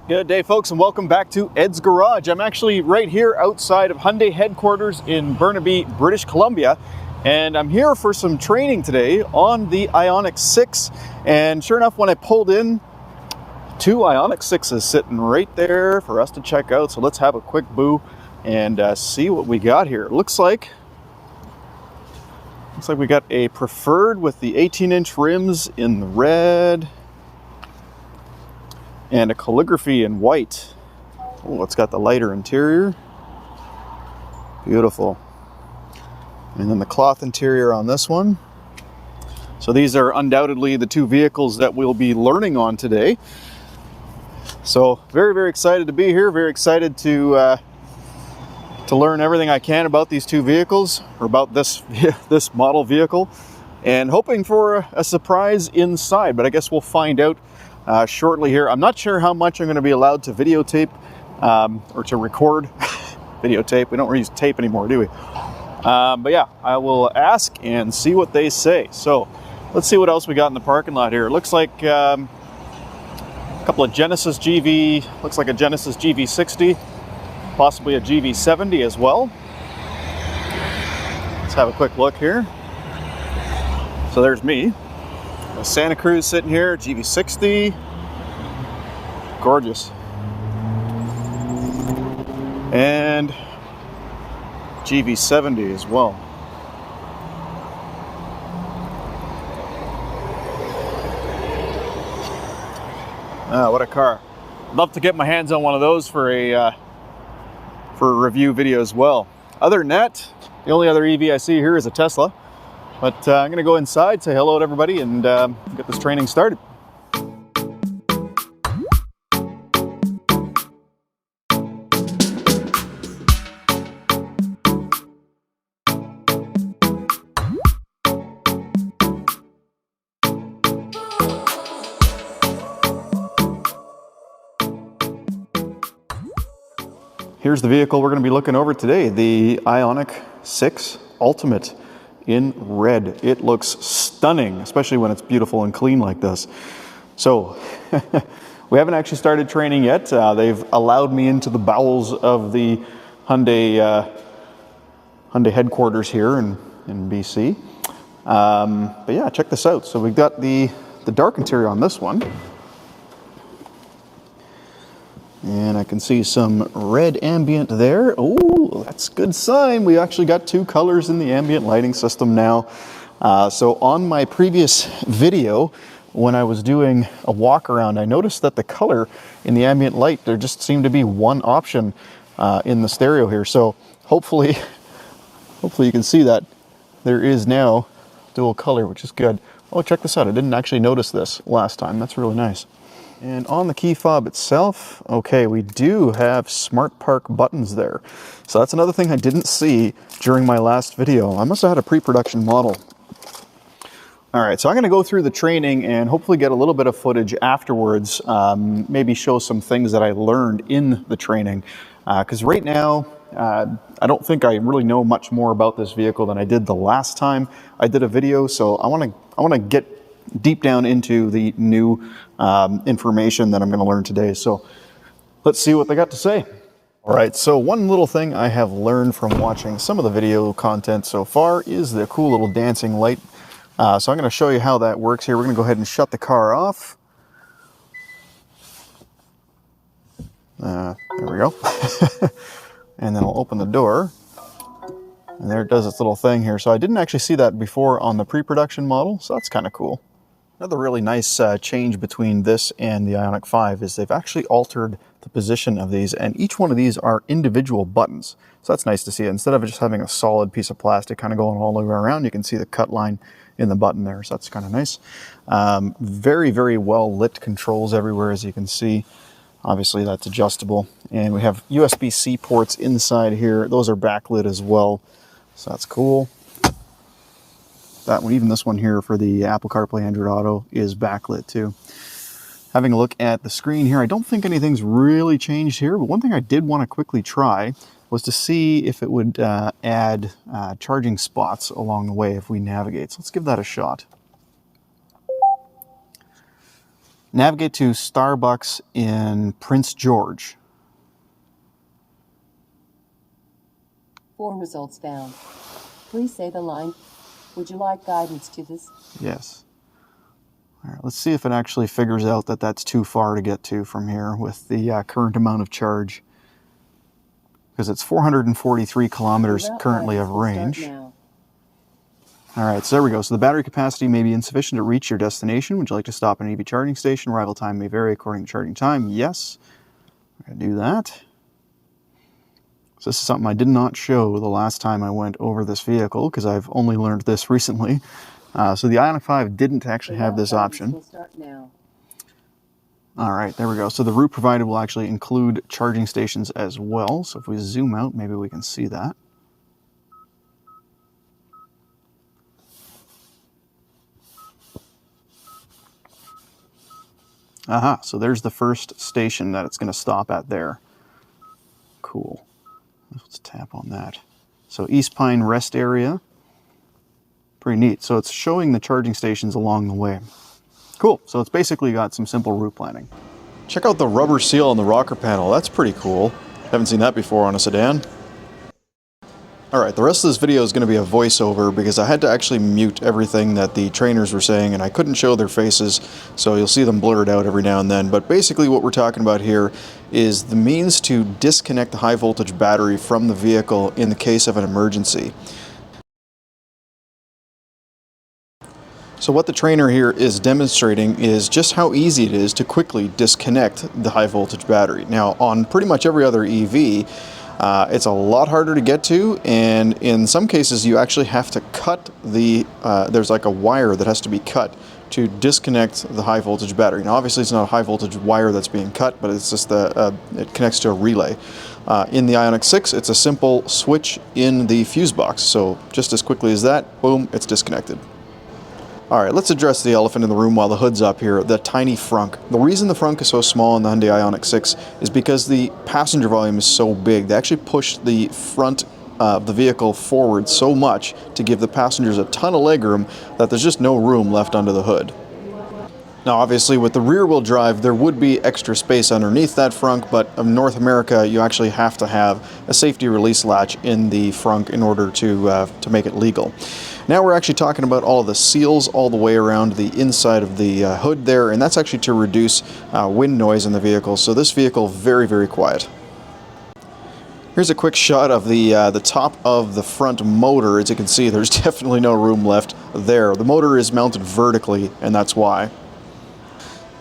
Good day, folks, and welcome back to Ed's Garage. I'm actually right here outside of Hyundai Headquarters in Burnaby, British Columbia, and I'm here for some training today on the Ioniq 6. And sure enough, when I pulled in, two Ioniq 6s sitting right there for us to check out. So let's have a quick boo and see what we got here. Looks like we got a preferred with the 18-inch rims in the red. And a calligraphy in white. Oh, it's got the lighter interior. Beautiful. And then the cloth interior on this one. So these are undoubtedly the two vehicles that we'll be learning on today. So very, very excited to be here. Very excited to learn everything I can about these two vehicles, or about this model vehicle, and hoping for a surprise inside. But I guess we'll find out shortly here. I'm not sure how much I'm going to be allowed to videotape or to record. Videotape, we don't use tape anymore, do we? But yeah, I will ask and see what they say. So let's see what else we got in the parking lot here. It looks like a couple of Genesis GV, looks like a Genesis GV60, possibly a GV70 as well. Let's have a quick look here. So there's me. Santa Cruz sitting here, GV60, gorgeous, and GV70 as well. What a car! Love to get my hands on one of those for a review video as well. Other than that, the only other EV I see here is a Tesla. But I'm going to go inside, say hello to everybody, and get this training started. Here's the vehicle we're going to be looking over today, the Ioniq 6 Ultimate in red. It looks stunning, especially when it's beautiful and clean like this. So we haven't actually started training yet. They've allowed me into the bowels of the Hyundai headquarters here in BC. But yeah, check this out. So we've got the dark interior on this one. And I can see some red ambient there. Oh, that's a good sign. We actually got two colors in the ambient lighting system now. So on my previous video, when I was doing a walk around, I noticed that the color in the ambient light, there just seemed to be one option in the stereo here. So hopefully you can see that there is now dual color, which is good. Oh, check this out. I didn't actually notice this last time. That's really nice. And on the key fob itself, okay, we do have smart park buttons there. So that's another thing I didn't see during my last video. I must have had a pre-production model. All right, so I'm gonna go through the training and hopefully get a little bit of footage afterwards, maybe show some things that I learned in the training. Because right now, I don't think I really know much more about this vehicle than I did the last time I did a video. So I wanna get deep down into the new information that I'm going to learn today. So let's see what they got to say. All right, so one little thing I have learned from watching some of the video content so far is the cool little dancing light. So I'm going to show you how that works here. We're going to go ahead and shut the car off. There we go. And then I'll open the door. And there it does its little thing here. So I didn't actually see that before on the pre-production model, so that's kind of cool. Another really nice change between this and the Ioniq 5 is they've actually altered the position of these, and each one of these are individual buttons. So that's nice to see. Instead of just having a solid piece of plastic kind of going all the way around, you can see the cut line in the button there. So that's kind of nice. Very, very well lit controls everywhere, as you can see. Obviously that's adjustable. And we have USB-C ports inside here. Those are backlit as well. So that's cool. That one, even this one here for the Apple CarPlay Android Auto, is backlit too. Having a look at the screen here, I don't think anything's really changed here, but one thing I did want to quickly try was to see if it would add charging spots along the way if we navigate. So let's give that a shot. Navigate to Starbucks in Prince George. 4 results found. Please say the line. Would you like guidance to this? Yes. All right, let's see if it actually figures out that that's too far to get to from here with the current amount of charge. Because it's 443 kilometers currently of range. All right, so there we go. So the battery capacity may be insufficient to reach your destination. Would you like to stop at an EV charging station? Arrival time may vary according to charging time. Yes. I'm going to do that. So this is something I did not show the last time I went over this vehicle because I've only learned this recently. So the Ioniq 5 didn't actually have this option. All right, there we go. So the route provided will actually include charging stations as well. So if we zoom out, maybe we can see that. Aha, so there's the first station that it's going to stop at there. Cool. Let's tap on that. So East Pine Rest Area. Pretty neat. So it's showing the charging stations along the way. Cool. So it's basically got some simple route planning. Check out the rubber seal on the rocker panel. That's pretty cool. Haven't seen that before on a sedan. Alright, the rest of this video is going to be a voiceover because I had to actually mute everything that the trainers were saying and I couldn't show their faces, so you'll see them blurred out every now and then. But basically what we're talking about here is the means to disconnect the high voltage battery from the vehicle in the case of an emergency. So what the trainer here is demonstrating is just how easy it is to quickly disconnect the high voltage battery. Now on pretty much every other EV, it's a lot harder to get to, and in some cases you actually have to cut the, there's like a wire that has to be cut to disconnect the high voltage battery. Now obviously it's not a high voltage wire that's being cut, but it's just it connects to a relay. In the Ioniq 6 it's a simple switch in the fuse box, so just as quickly as that, boom, it's disconnected. Alright, let's address the elephant in the room while the hood's up here, the tiny frunk. The reason the frunk is so small in the Hyundai Ioniq 6 is because the passenger volume is so big. They actually push the front of the vehicle forward so much to give the passengers a ton of legroom that there's just no room left under the hood. Now obviously with the rear-wheel drive there would be extra space underneath that frunk, but in North America you actually have to have a safety release latch in the frunk in order to make it legal. Now we're actually talking about all of the seals all the way around the inside of the hood there, and that's actually to reduce wind noise in the vehicle. So this vehicle very, very quiet. Here's a quick shot of the top of the front motor. As you can see, there's definitely no room left there. The motor is mounted vertically, and that's why.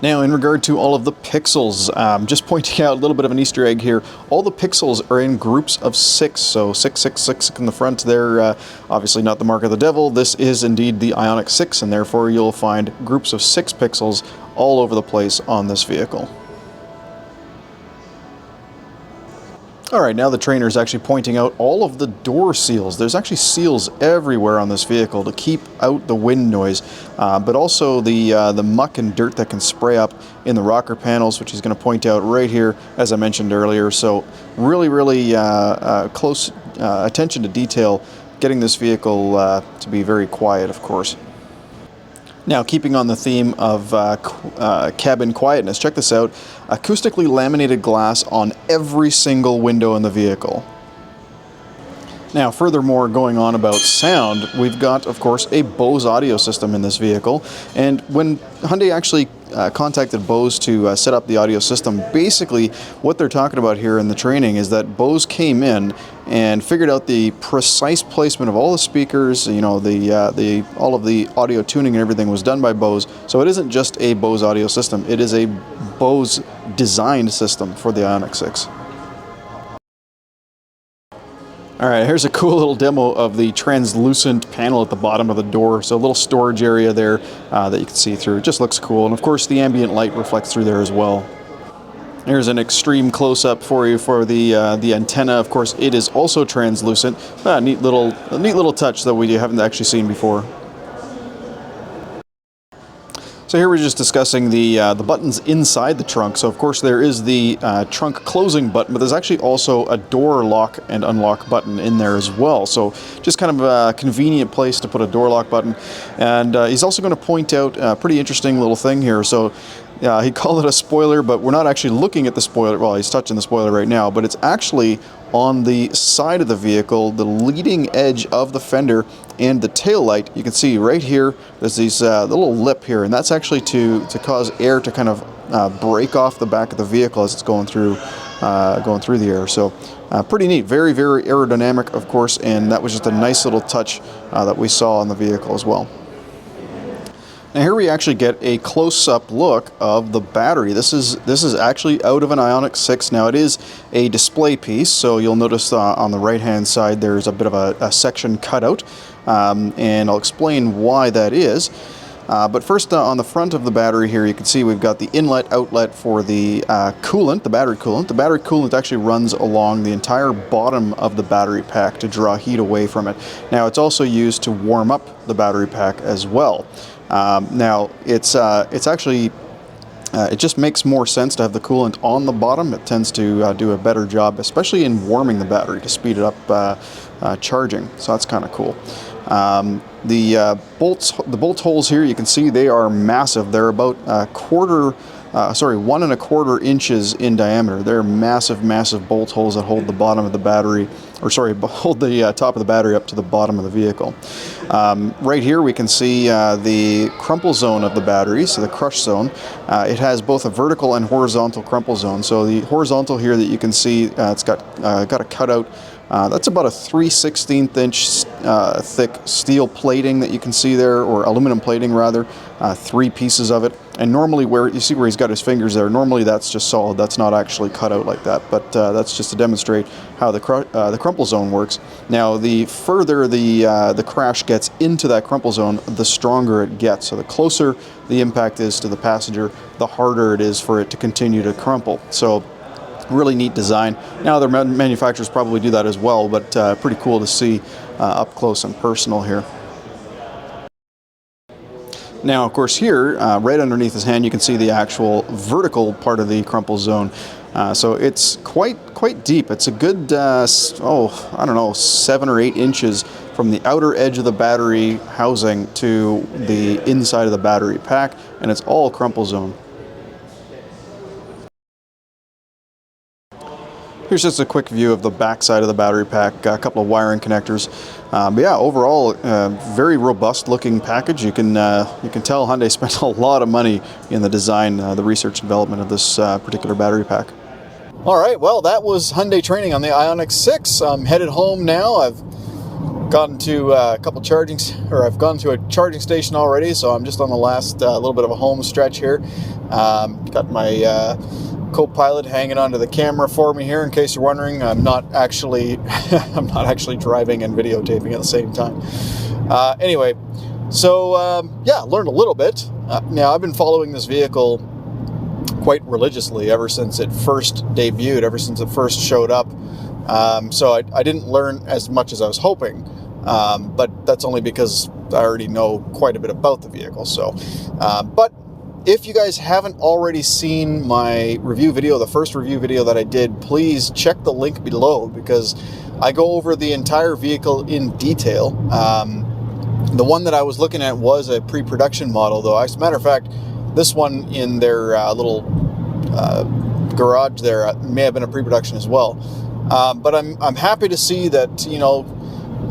Now, in regard to all of the pixels, just pointing out a little bit of an Easter egg here. All the pixels are in groups of 6, so 666 in the front there. Obviously not the mark of the devil. This is indeed the Ioniq 6, and therefore you'll find groups of 6 pixels all over the place on this vehicle. Alright, now the trainer is actually pointing out all of the door seals. There's actually seals everywhere on this vehicle to keep out the wind noise, but also the muck and dirt that can spray up in the rocker panels, which he's going to point out right here, as I mentioned earlier. So really, really close attention to detail, getting this vehicle to be very quiet, of course. Now, keeping on the theme of cabin quietness, check this out. Acoustically laminated glass on every single window in the vehicle. Now, furthermore, going on about sound, we've got, of course, a Bose audio system in this vehicle. And when Hyundai actually contacted Bose to set up the audio system, basically what they're talking about here in the training is that Bose came in and figured out the precise placement of all the speakers. You know, all of the audio tuning and everything was done by Bose. So it isn't just a Bose audio system; it is a Bose designed system for the Ioniq 6. Alright, here's a cool little demo of the translucent panel at the bottom of the door. So a little storage area there that you can see through. It just looks cool. And of course the ambient light reflects through there as well. Here's an extreme close-up for you for the antenna. Of course, it is also translucent. A neat little touch that we haven't actually seen before. So here we're just discussing the buttons inside the trunk. So of course there is the trunk closing button, but there's actually also a door lock and unlock button in there as well. So just kind of a convenient place to put a door lock button. And he's also going to point out a pretty interesting little thing here. So Yeah, he called it a spoiler, but we're not actually looking at the spoiler. Well, he's touching the spoiler right now, but it's actually on the side of the vehicle, the leading edge of the fender and the tail light. You can see right here, there's these little lip here, and that's actually to cause air to kind of break off the back of the vehicle as it's going through the air. So pretty neat, very, very aerodynamic, of course, and that was just a nice little touch that we saw on the vehicle as well. Now here we actually get a close-up look of the battery. This is actually out of an Ioniq 6. Now it is a display piece, so you'll notice on the right-hand side there's a bit of a section cutout, and I'll explain why that is. But first, on the front of the battery here, you can see we've got the inlet-outlet for the coolant, the battery coolant. The battery coolant actually runs along the entire bottom of the battery pack to draw heat away from it. Now it's also used to warm up the battery pack as well. Now it's actually it just makes more sense to have the coolant on the bottom. It tends to do a better job, especially in warming the battery, to speed it up charging. So that's kind of cool. The bolt holes here, you can see they are massive. They're about 1¼ inches in diameter. They're massive, massive bolt holes that hold the bottom of the battery, hold the top of the battery up to the bottom of the vehicle. Right here we can see the crumple zone of the battery, so the crush zone. It has both a vertical and horizontal crumple zone. So the horizontal here that you can see, it's got a cutout. That's about a 3/16 inch thick steel plating that you can see there, or aluminum plating rather, 3 pieces of it. And normally, where you see where he's got his fingers there, normally that's just solid. That's not actually cut out like that, but that's just to demonstrate how the crumple zone works. Now, the further the crash gets into that crumple zone, the stronger it gets. So the closer the impact is to the passenger, the harder it is for it to continue to crumple. So really neat design. Now, other manufacturers probably do that as well, but pretty cool to see up close and personal here. Now, of course, here, right underneath his hand, you can see the actual vertical part of the crumple zone. So it's quite deep. It's a good, I don't know, 7 or 8 inches from the outer edge of the battery housing to the inside of the battery pack, and it's all crumple zone. Here's just a quick view of the back side of the battery pack, a couple of wiring connectors. But yeah, overall, very robust looking package. You can tell Hyundai spent a lot of money in the design, the research and development of this particular battery pack. All right, well, that was Hyundai training on the Ioniq 6. I'm headed home now. I've gotten to I've gone to a charging station already, so I'm just on the last little bit of a home stretch here. Got my co-pilot hanging onto the camera for me here. In case you're wondering, I'm not actually driving and videotaping at the same time. Anyway, so yeah, learned a little bit. Now, I've been following this vehicle quite religiously ever since it first debuted, ever since it first showed up. So I didn't learn as much as I was hoping, but that's only because I already know quite a bit about the vehicle. So, but if you guys haven't already seen my review video, the first review video that I did, please check the link below, because I go over the entire vehicle in detail. The one that I was looking at was a pre-production model, though. As a matter of fact, this one in their little garage there may have been a pre-production as well. But I'm happy to see that, you know,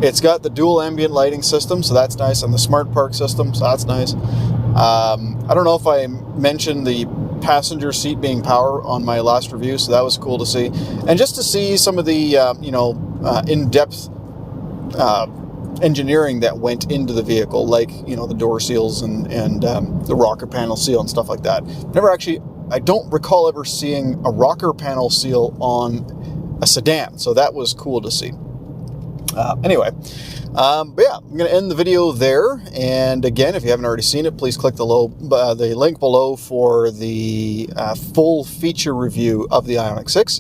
it's got the dual ambient lighting system, so that's nice, and the smart park system, so that's nice. I don't know if I mentioned the passenger seat being power on my last review, so that was cool to see. And just to see some of the, in-depth engineering that went into the vehicle, like, you know, the door seals and the rocker panel seal and stuff like that. I don't recall ever seeing a rocker panel seal on a sedan, so that was cool to see. Anyway, but yeah, I'm going to end the video there. And again, if you haven't already seen it, please click the link below for the full feature review of the Ioniq 6.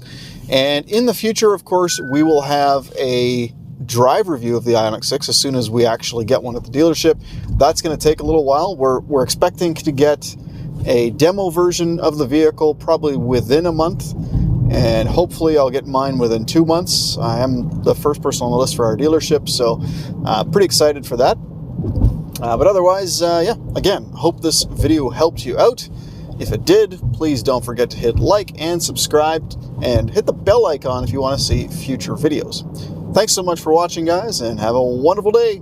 And in the future, of course, we will have a drive review of the Ioniq 6 as soon as we actually get one at the dealership. That's going to take a little while. We're expecting to get a demo version of the vehicle probably within a month. And hopefully I'll get mine within 2 months. I am the first person on the list for our dealership, so pretty excited for that. But otherwise, yeah, again, hope this video helped you out. If it did, please don't forget to hit like and subscribe, and hit the bell icon if you want to see future videos. Thanks so much for watching, guys, and have a wonderful day.